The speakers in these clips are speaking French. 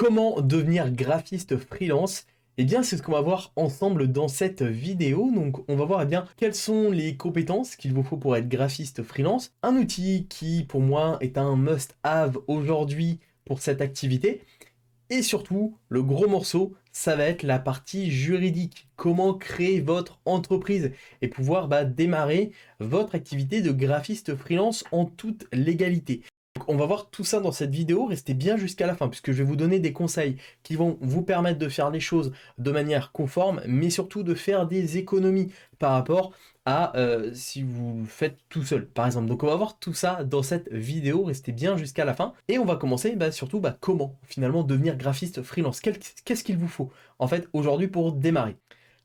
Comment devenir graphiste freelance? Eh bien, c'est ce qu'on va voir ensemble dans cette vidéo. Donc, on va voir quelles sont les compétences qu'il vous faut pour être graphiste freelance. Un outil qui, pour moi, est un must-have aujourd'hui pour cette activité. Et surtout, le gros morceau, ça va être la partie juridique. Comment créer votre entreprise et pouvoir démarrer votre activité de graphiste freelance en toute légalité. Donc, on va voir tout ça dans cette vidéo, restez bien jusqu'à la fin puisque je vais vous donner des conseils qui vont vous permettre de faire les choses de manière conforme, mais surtout de faire des économies par rapport à si vous le faites tout seul, par exemple. Donc on va voir tout ça dans cette vidéo, restez bien jusqu'à la fin. Et on va commencer surtout comment finalement devenir graphiste freelance. Qu'est-ce qu'il vous faut en fait aujourd'hui pour démarrer?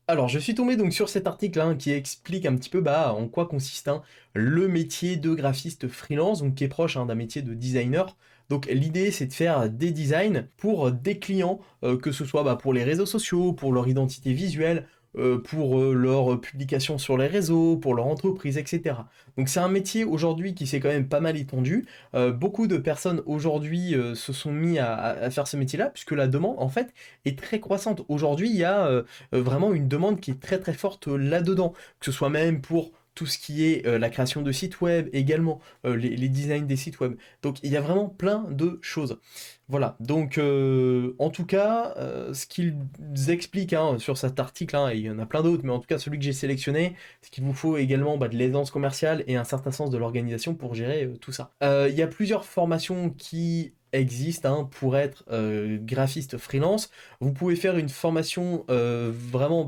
Alors, je suis tombé donc sur cet article qui explique un petit peu en quoi consiste le métier de graphiste freelance, donc qui est proche d'un métier de designer. Donc l'idée c'est de faire des designs pour des clients, que ce soit pour les réseaux sociaux, pour leur identité visuelle, pour leur publication sur les réseaux, pour leur entreprise, etc. Donc c'est un métier aujourd'hui qui s'est quand même pas mal étendu. Beaucoup de personnes aujourd'hui se sont mis à faire ce métier-là, puisque la demande en fait est très croissante. Aujourd'hui, il y a vraiment une demande qui est très très forte là-dedans, que ce soit même pour tout ce qui est la création de sites web, également les designs des sites web. Donc il y a vraiment plein de choses. Voilà, donc en tout cas, ce qu'ils expliquent sur cet article, et il y en a plein d'autres, mais en tout cas celui que j'ai sélectionné, c'est qu'il vous faut également de l'aisance commerciale et un certain sens de l'organisation pour gérer tout ça. Il y a plusieurs formations qui existent pour être graphiste freelance. Vous pouvez faire une formation vraiment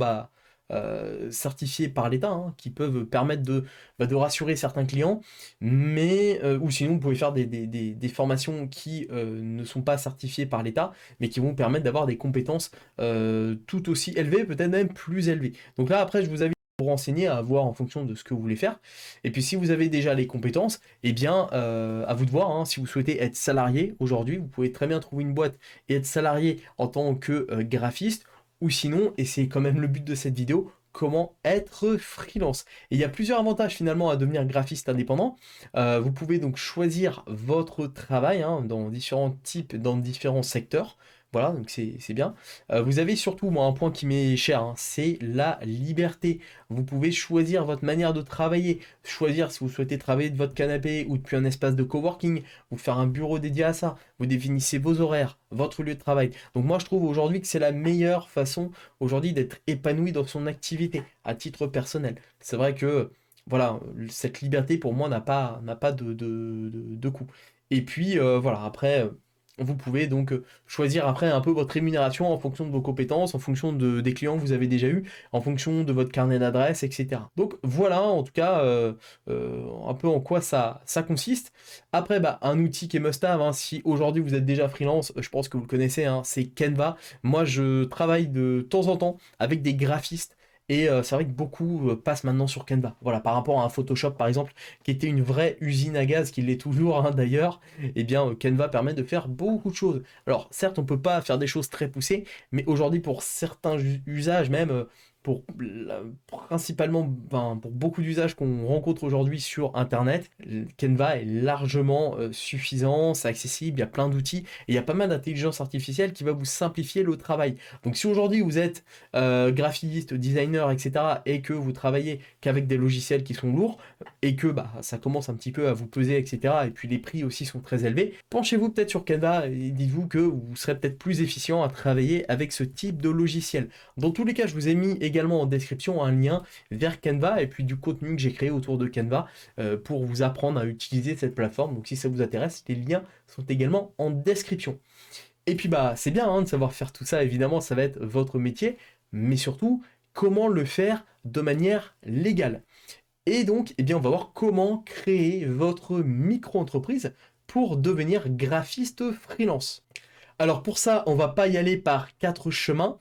certifiées par l'État, qui peuvent permettre de rassurer certains clients, mais ou sinon vous pouvez faire des formations qui ne sont pas certifiées par l'État, mais qui vont permettre d'avoir des compétences tout aussi élevées, peut-être même plus élevées. Donc là, après, je vous invite à vous renseigner, à voir en fonction de ce que vous voulez faire. Et puis si vous avez déjà les compétences, eh bien, à vous de voir, si vous souhaitez être salarié aujourd'hui, vous pouvez très bien trouver une boîte et être salarié en tant que graphiste, ou sinon, et c'est quand même le but de cette vidéo, comment être freelance. Et il y a plusieurs avantages finalement à devenir graphiste indépendant. Vous pouvez donc choisir votre travail dans différents types, dans différents secteurs. Voilà, donc c'est bien. Vous avez surtout, moi, un point qui m'est cher, c'est la liberté. Vous pouvez choisir votre manière de travailler, choisir si vous souhaitez travailler de votre canapé ou depuis un espace de coworking, vous faire un bureau dédié à ça, vous définissez vos horaires, votre lieu de travail. Donc moi, je trouve aujourd'hui que c'est la meilleure façon aujourd'hui d'être épanoui dans son activité, à titre personnel. C'est vrai que, voilà, cette liberté, pour moi, n'a pas de coût. Et puis, voilà, après... vous pouvez donc choisir après un peu votre rémunération en fonction de vos compétences, en fonction des clients que vous avez déjà eus, en fonction de votre carnet d'adresses, etc. Donc voilà en tout cas un peu en quoi ça consiste. Après, un outil qui est must-have, si aujourd'hui vous êtes déjà freelance, je pense que vous le connaissez, c'est Canva. Moi je travaille de temps en temps avec des graphistes. Et c'est vrai que beaucoup passent maintenant sur Canva. Voilà, par rapport à un Photoshop par exemple, qui était une vraie usine à gaz, qui l'est toujours d'ailleurs, eh bien Canva permet de faire beaucoup de choses. Alors certes, on peut pas faire des choses très poussées, mais aujourd'hui pour certains usages même, principalement pour beaucoup d'usages qu'on rencontre aujourd'hui sur Internet, Canva est largement suffisant, c'est accessible, il y a plein d'outils, et il y a pas mal d'intelligence artificielle qui va vous simplifier le travail. Donc si aujourd'hui vous êtes graphiste, designer, etc., et que vous travaillez qu'avec des logiciels qui sont lourds, et que ça commence un petit peu à vous peser, etc., et puis les prix aussi sont très élevés, penchez-vous peut-être sur Canva et dites-vous que vous serez peut-être plus efficient à travailler avec ce type de logiciel. Dans tous les cas, je vous ai mis également en description un lien vers Canva et puis du contenu que j'ai créé autour de Canva pour vous apprendre à utiliser cette plateforme. Donc si ça vous intéresse, les liens sont également en description. Et puis c'est bien de savoir faire tout ça, évidemment, ça va être votre métier, mais surtout, comment le faire de manière légale. Et donc, on va voir comment créer votre micro-entreprise pour devenir graphiste freelance. Alors pour ça, on va pas y aller par 4 chemins,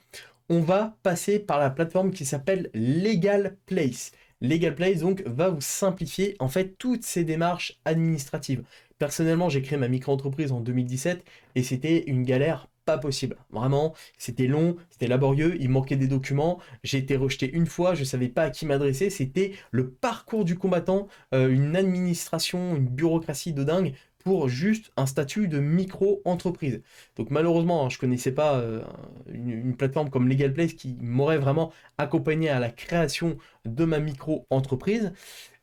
on va passer par la plateforme qui s'appelle Legal Place. Legal Place donc va vous simplifier en fait toutes ces démarches administratives. Personnellement, j'ai créé ma micro-entreprise en 2017 et c'était une galère pas possible. Vraiment, c'était long, c'était laborieux, il manquait des documents, j'ai été rejeté une fois, je ne savais pas à qui m'adresser, c'était le parcours du combattant, une administration, une bureaucratie de dingue pour juste un statut de micro-entreprise. Donc malheureusement, hein, je ne connaissais pas une plateforme comme LegalPlace qui m'aurait vraiment accompagné à la création de ma micro-entreprise.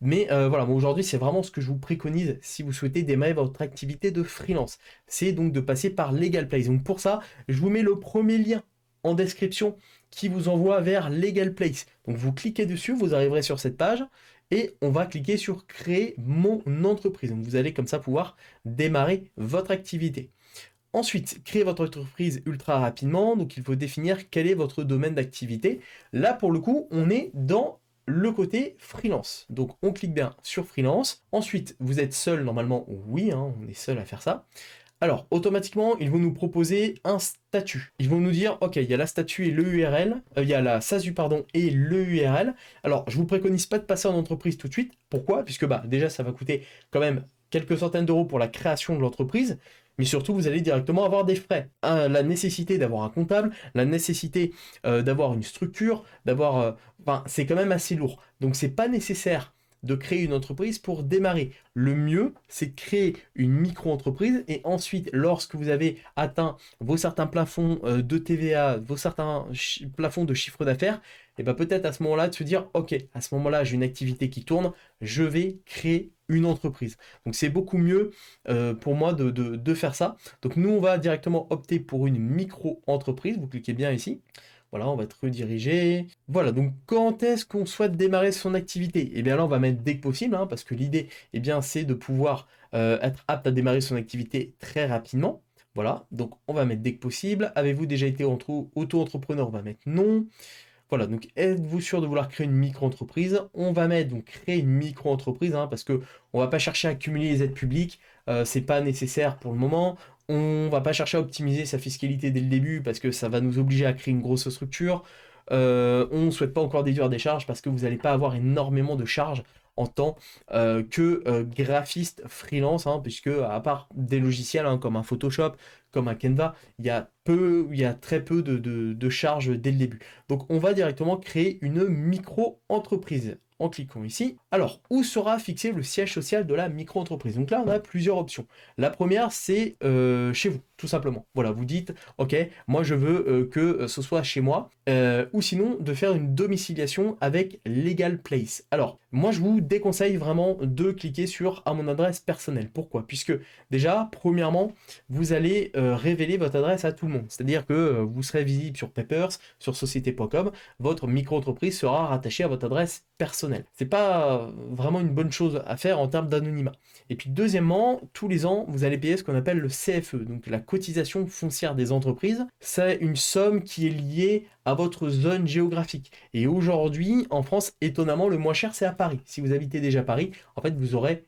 Mais voilà, moi aujourd'hui, c'est vraiment ce que je vous préconise si vous souhaitez démarrer votre activité de freelance. C'est donc de passer par LegalPlace. Donc pour ça, je vous mets le premier lien en description qui vous envoie vers LegalPlace. Donc vous cliquez dessus, vous arriverez sur cette page et on va cliquer sur créer mon entreprise. Donc vous allez comme ça pouvoir démarrer votre activité. Ensuite, créer votre entreprise ultra rapidement. Donc il faut définir quel est votre domaine d'activité. Là pour le coup, on est dans le côté freelance. Donc on clique bien sur freelance. Ensuite, vous êtes seul normalement. Oui, hein, on est seul à faire ça. Alors, automatiquement, ils vont nous proposer un statut. Ils vont nous dire, ok, il y a la statut et le URL, il y a la SASU, pardon, et le URL. Alors, je vous préconise pas de passer en entreprise tout de suite. Pourquoi? Puisque déjà, ça va coûter quand même quelques centaines d'euros pour la création de l'entreprise. Mais surtout, vous allez directement avoir des frais. La nécessité d'avoir un comptable, la nécessité d'avoir une structure, d'avoir... Enfin, c'est quand même assez lourd. Donc, c'est pas nécessaire de créer une entreprise pour démarrer. Le mieux, c'est de créer une micro-entreprise et ensuite, lorsque vous avez atteint vos certains plafonds de TVA, vos certains plafonds de chiffre d'affaires, et bien peut-être à ce moment-là de se dire, ok, à ce moment-là, j'ai une activité qui tourne, je vais créer une entreprise. Donc c'est beaucoup mieux pour moi de faire ça. Donc nous, on va directement opter pour une micro-entreprise. Vous cliquez bien ici. Voilà, on va être redirigé. Voilà, donc quand est-ce qu'on souhaite démarrer son activité? Eh bien là, on va mettre dès que possible, hein, parce que l'idée, eh bien, c'est de pouvoir être apte à démarrer son activité très rapidement. Voilà, donc on va mettre dès que possible. Avez-vous déjà été auto-entrepreneur? On va mettre non. Voilà, donc êtes-vous sûr de vouloir créer une micro-entreprise? On va mettre donc créer une micro-entreprise, hein, parce que on va pas chercher à accumuler les aides publiques, c'est pas nécessaire pour le moment. On va pas chercher à optimiser sa fiscalité dès le début parce que ça va nous obliger à créer une grosse structure. On ne souhaite pas encore déduire des charges parce que vous n'allez pas avoir énormément de charges en tant que graphiste freelance, hein, puisque à part des logiciels hein, comme un Photoshop, comme un Canva, il y a très peu de charges dès le début. Donc on va directement créer une micro-entreprise en cliquant ici. Alors, où sera fixé le siège social de la micro-entreprise? Donc là, on a plusieurs options. La première, c'est chez vous, tout simplement. Voilà, vous dites, ok, moi je veux que ce soit chez moi, ou sinon de faire une domiciliation avec LegalPlace. Alors, moi je vous déconseille vraiment de cliquer sur à mon adresse personnelle. Pourquoi? Puisque déjà, premièrement, vous allez révéler votre adresse à tout le monde. C'est-à-dire que vous serez visible sur Papers, sur société.com, votre micro-entreprise sera rattachée à votre adresse personnelle. C'est pas vraiment une bonne chose à faire en termes d'anonymat. Et puis deuxièmement, tous les ans, vous allez payer ce qu'on appelle le CFE, donc la cotisation foncière des entreprises. C'est une somme qui est liée à votre zone géographique. Et aujourd'hui, en France, étonnamment, le moins cher, c'est à Paris. Si vous habitez déjà Paris, en fait, vous aurez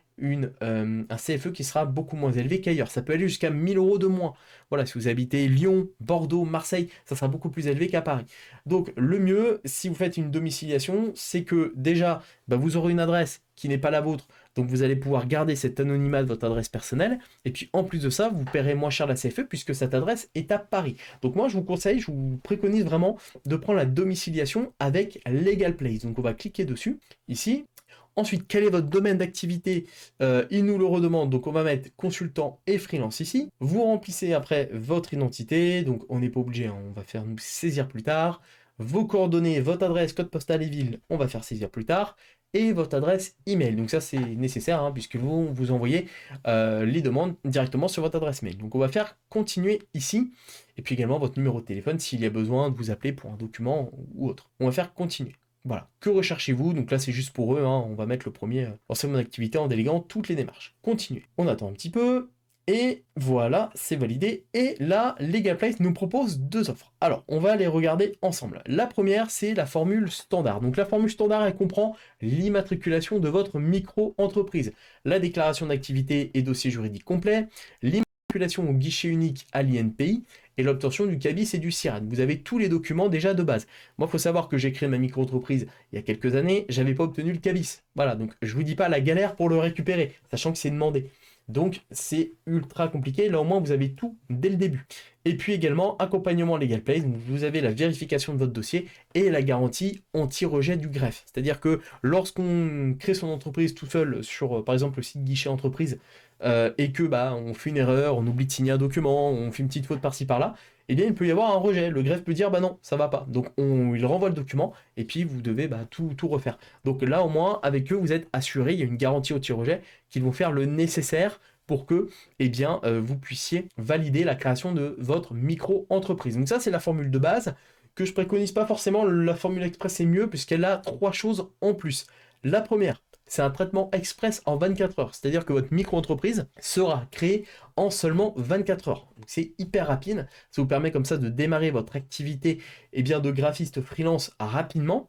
un CFE qui sera beaucoup moins élevé qu'ailleurs. Ça peut aller jusqu'à 1000 euros de moins. Voilà, si vous habitez Lyon, Bordeaux, Marseille, ça sera beaucoup plus élevé qu'à Paris. Donc le mieux, si vous faites une domiciliation, c'est que déjà, vous aurez une adresse qui n'est pas la vôtre, donc vous allez pouvoir garder cet anonymat de votre adresse personnelle, et puis en plus de ça, vous paierez moins cher la CFE puisque cette adresse est à Paris. Donc moi, je vous conseille, je vous préconise vraiment de prendre la domiciliation avec LegalPlace. Donc on va cliquer dessus, ici. Ensuite, quel est votre domaine d'activité? Il nous le redemande, donc on va mettre consultant et freelance ici. Vous remplissez après votre identité, donc on n'est pas obligé, hein, on va faire nous saisir plus tard. Vos coordonnées, votre adresse, code postal et ville, on va faire saisir plus tard. Et votre adresse email. Donc ça c'est nécessaire hein, puisque vous envoyez les demandes directement sur votre adresse mail. Donc on va faire continuer ici. Et puis également votre numéro de téléphone s'il y a besoin de vous appeler pour un document ou autre. On va faire continuer. Voilà, que recherchez-vous? Donc là c'est juste pour eux, hein. On va mettre le premier lancer mon activité en déléguant toutes les démarches. Continuer. On attend un petit peu. Et voilà, c'est validé. Et là, LegalPlace nous propose deux offres. Alors, on va les regarder ensemble. La première, c'est la formule standard. Donc la formule standard, elle comprend l'immatriculation de votre micro-entreprise, la déclaration d'activité et dossier juridique complet, l'immatriculation au guichet unique à l'INPI et l'obtention du CABIS et du CIRAD. Vous avez tous les documents déjà de base. Moi, il faut savoir que j'ai créé ma micro-entreprise il y a quelques années, j'avais pas obtenu le CABIS. Voilà, donc je vous dis pas la galère pour le récupérer, sachant que c'est demandé. Donc c'est ultra compliqué, là au moins vous avez tout dès le début. Et puis également accompagnement LegalPlace, vous avez la vérification de votre dossier et la garantie anti-rejet du greffe. C'est-à-dire que lorsqu'on crée son entreprise tout seul sur par exemple le site guichet entreprise, et que bah on fait une erreur, on oublie de signer un document, on fait une petite faute par-ci par-là, eh bien il peut y avoir un rejet. Le greffe peut dire bah non, ça va pas. Donc il renvoie le document et puis vous devez bah, tout refaire. Donc là au moins avec eux vous êtes assuré, il y a une garantie anti-rejet qu'ils vont faire le nécessaire pour que eh bien, vous puissiez valider la création de votre micro-entreprise. Donc ça c'est la formule de base que je préconise pas forcément. La formule express est mieux puisqu'elle a 3 choses en plus. La première, c'est un traitement express en 24 heures. C'est-à-dire que votre micro-entreprise sera créée en seulement 24 heures. Donc c'est hyper rapide. Ça vous permet comme ça de démarrer votre activité bien, de graphiste freelance rapidement.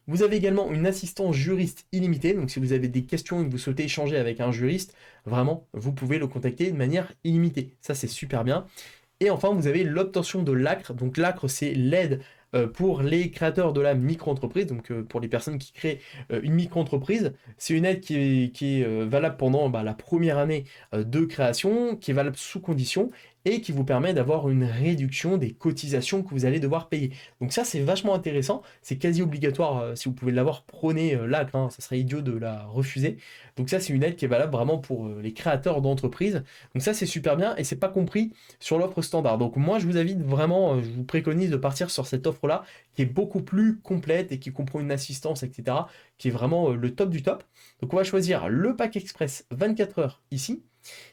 Vous avez également une assistance juriste illimitée. Donc si vous avez des questions et que vous souhaitez échanger avec un juriste, vraiment, vous pouvez le contacter de manière illimitée. Ça, c'est super bien. Et enfin, vous avez l'obtention de l'ACRE. Donc l'ACRE, c'est l'aide pour les créateurs de la micro-entreprise, donc pour les personnes qui créent une micro-entreprise. C'est une aide qui est valable pendant la première année de création, qui est valable sous condition, et qui vous permet d'avoir une réduction des cotisations que vous allez devoir payer. Donc ça, c'est vachement intéressant. C'est quasi obligatoire. Si vous pouvez l'avoir, prenez l'ACRE, hein, ça serait idiot de la refuser. Donc ça, c'est une aide qui est valable vraiment pour les créateurs d'entreprises. Donc ça, c'est super bien et c'est pas compris sur l'offre standard. Donc moi, je vous invite vraiment, je vous préconise de partir sur cette offre-là qui est beaucoup plus complète et qui comprend une assistance, etc., qui est vraiment le top du top. Donc on va choisir le pack express 24 heures ici.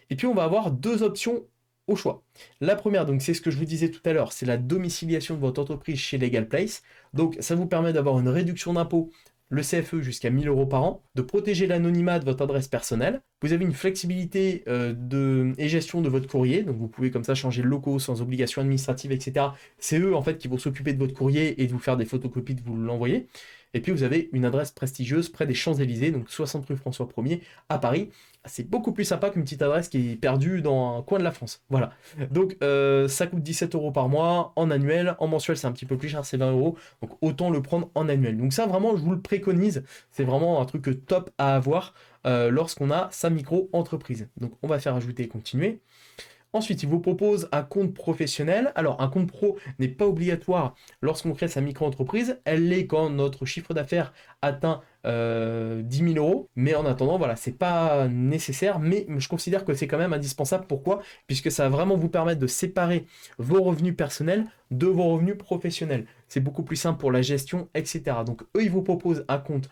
Et puis on va avoir 2 options au choix. La première, donc c'est ce que je vous disais tout à l'heure, c'est la domiciliation de votre entreprise chez Legal Place. Donc ça vous permet d'avoir une réduction d'impôt, le CFE jusqu'à 1 000 € par an, de protéger l'anonymat de votre adresse personnelle. Vous avez une flexibilité et gestion de votre courrier, donc vous pouvez comme ça changer de locaux sans obligation administrative, etc. C'est eux en fait qui vont s'occuper de votre courrier et de vous faire des photocopies, de vous l'envoyer. Et puis vous avez une adresse prestigieuse près des Champs-Élysées, donc 60 rue François 1er à Paris. C'est beaucoup plus sympa qu'une petite adresse qui est perdue dans un coin de la France. Voilà. Donc ça coûte 17 € par mois en annuel. En mensuel, c'est un petit peu plus cher, c'est 20 €. Donc autant le prendre en annuel. Donc ça, vraiment, je vous le préconise. C'est vraiment un truc top à avoir lorsqu'on a sa micro-entreprise. Donc on va faire ajouter et continuer. Ensuite, il vous propose un compte professionnel. Alors, un compte pro n'est pas obligatoire lorsqu'on crée sa micro-entreprise. Elle l'est quand notre chiffre d'affaires atteint 10 000 €. Mais en attendant, voilà, c'est pas nécessaire. Mais je considère que c'est quand même indispensable. Pourquoi? Puisque ça va vraiment vous permettre de séparer vos revenus personnels de vos revenus professionnels. C'est beaucoup plus simple pour la gestion, etc. Donc, eux, ils vous proposent un compte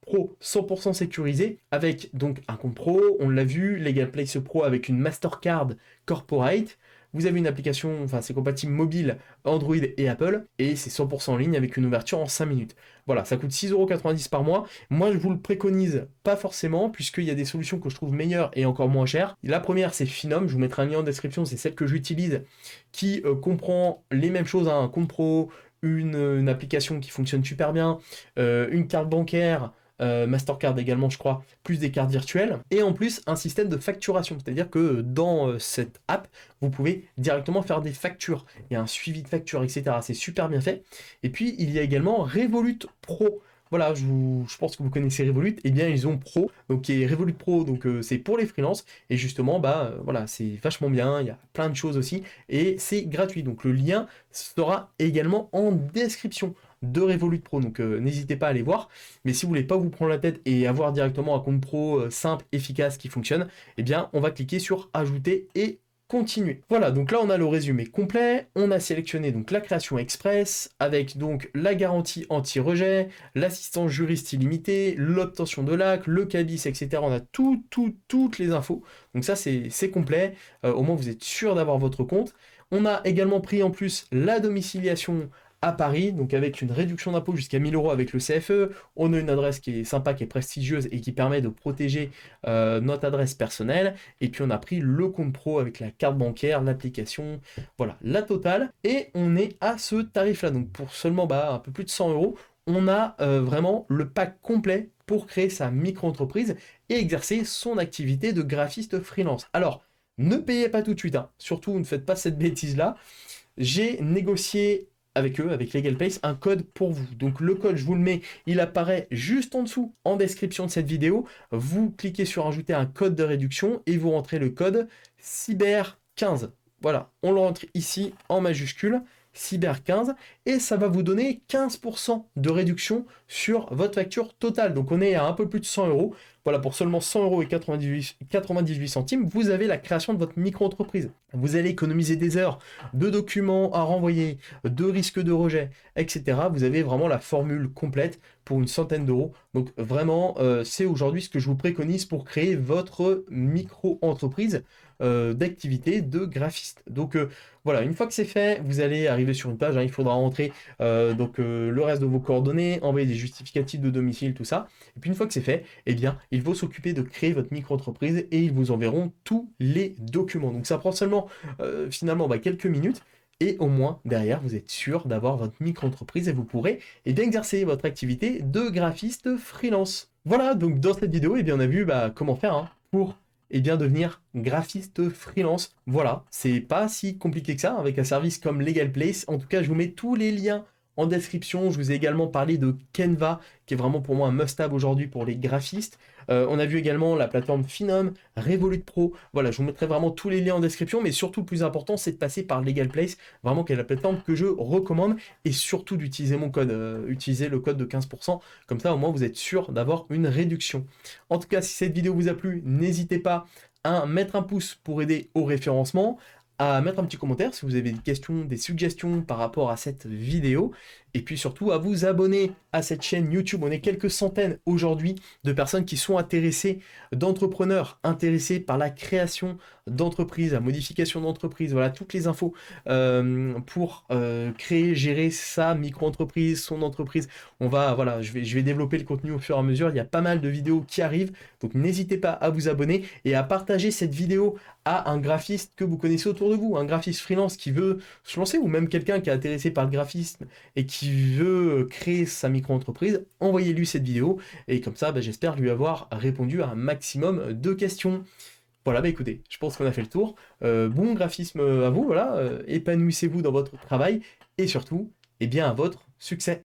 pro 100% sécurisé avec donc un compte pro, on l'a vu, Legal Place Pro avec une Mastercard Corporate. Vous avez une application, enfin c'est compatible mobile, Android et Apple, et c'est 100% en ligne avec une ouverture en 5 minutes. Voilà, ça coûte 6,90 € par mois. Moi, je vous le préconise pas forcément, puisqu'il y a des solutions que je trouve meilleures et encore moins chères. La première, c'est Finom, je vous mettrai un lien en description, c'est celle que j'utilise, qui comprend les mêmes choses, hein, un compte pro, une application qui fonctionne super bien, une carte bancaire, Mastercard également je crois, plus des cartes virtuelles, et en plus un système de facturation, c'est-à-dire que dans cette app, vous pouvez directement faire des factures, il y a un suivi de factures, etc. C'est super bien fait. Et puis il y a également Revolut Pro. Voilà, je pense que vous connaissez Revolut, et bien ils ont Pro, donc qui est Revolut Pro, donc c'est pour les freelances, et justement, voilà, c'est vachement bien, il y a plein de choses aussi, et c'est gratuit, donc le lien sera également en description de Revolut Pro, donc n'hésitez pas à aller voir. Mais si vous voulez pas vous prendre la tête et avoir directement un compte pro simple, efficace, qui fonctionne, eh bien on va cliquer sur ajouter et continuer. Voilà, donc là on a le résumé complet, on a sélectionné donc la création express, avec donc la garantie anti-rejet, l'assistance juriste illimitée, l'obtention de l'ACRE, le CABIS, etc. On a toutes les infos, donc ça c'est complet, au moins vous êtes sûr d'avoir votre compte. On a également pris en plus la domiciliation à Paris, donc avec une réduction d'impôt jusqu'à 1 000 € avec le CFE. On a une adresse qui est sympa, qui est prestigieuse et qui permet de protéger notre adresse personnelle. Et puis on a pris le compte pro avec la carte bancaire, l'application, voilà, la totale. Et on est à ce tarif-là, donc pour seulement un peu plus de 100 €, on a vraiment le pack complet pour créer sa micro-entreprise et exercer son activité de graphiste freelance. Alors, ne payez pas tout de suite, hein. Surtout ne faites pas cette bêtise-là. J'ai négocié avec eux, avec Legal Place, un code pour vous. Donc le code, je vous le mets, il apparaît juste en dessous, en description de cette vidéo. Vous cliquez sur ajouter un code de réduction et vous rentrez le code CYBER15. Voilà, on le rentre ici en majuscule, CYBER15, et ça va vous donner 15% de réduction sur votre facture totale. Donc on est à un peu plus de 100 €. Voilà, pour seulement 100 € et 98 centimes, vous avez la création de votre micro-entreprise. Vous allez économiser des heures, de documents à renvoyer, de risques de rejet, etc. Vous avez vraiment la formule complète pour une centaine d'euros. Donc vraiment, c'est aujourd'hui ce que je vous préconise pour créer votre micro-entreprise d'activité de graphiste. Donc voilà, une fois que c'est fait, vous allez arriver sur une page, hein, il faudra rentrer le reste de vos coordonnées, envoyer des justificatifs de domicile, tout ça. Et puis une fois que c'est fait, eh bien, ils vont s'occuper de créer votre micro-entreprise et ils vous enverront tous les documents. Donc ça prend seulement finalement quelques minutes. Et au moins, derrière, vous êtes sûr d'avoir votre micro-entreprise et vous pourrez bien, exercer votre activité de graphiste freelance. Voilà, donc dans cette vidéo, on a vu comment faire pour devenir graphiste freelance. Voilà, c'est pas si compliqué que ça avec un service comme Legal Place. En tout cas, je vous mets tous les liens en description. Je vous ai également parlé de Canva, qui est vraiment pour moi un must-have aujourd'hui pour les graphistes. On a vu également la plateforme Finom, Revolut Pro. Voilà, je vous mettrai vraiment tous les liens en description, mais surtout le plus important, c'est de passer par Legal Place, vraiment qui est la plateforme que je recommande, et surtout d'utiliser mon code, utiliser le code de 15%, comme ça au moins vous êtes sûr d'avoir une réduction. En tout cas, si cette vidéo vous a plu, n'hésitez pas à mettre un pouce pour aider au référencement, à mettre un petit commentaire si vous avez des questions, des suggestions par rapport à cette vidéo, et puis surtout à vous abonner à cette chaîne YouTube. On est quelques centaines aujourd'hui de personnes qui sont intéressées, d'entrepreneurs intéressés par la création d'entreprise, la modification d'entreprise, voilà, toutes les infos pour créer, gérer sa micro-entreprise, son entreprise. Voilà, je vais développer le contenu au fur et à mesure. Il y a pas mal de vidéos qui arrivent, donc n'hésitez pas à vous abonner et à partager cette vidéo à un graphiste que vous connaissez autour de vous, un graphiste freelance qui veut se lancer, ou même quelqu'un qui est intéressé par le graphisme et qui veut créer sa micro-entreprise. Envoyez-lui cette vidéo, et comme ça, j'espère lui avoir répondu à un maximum de questions. Voilà, écoutez, je pense qu'on a fait le tour. Bon graphisme à vous, voilà, épanouissez-vous dans votre travail, et surtout, à votre succès.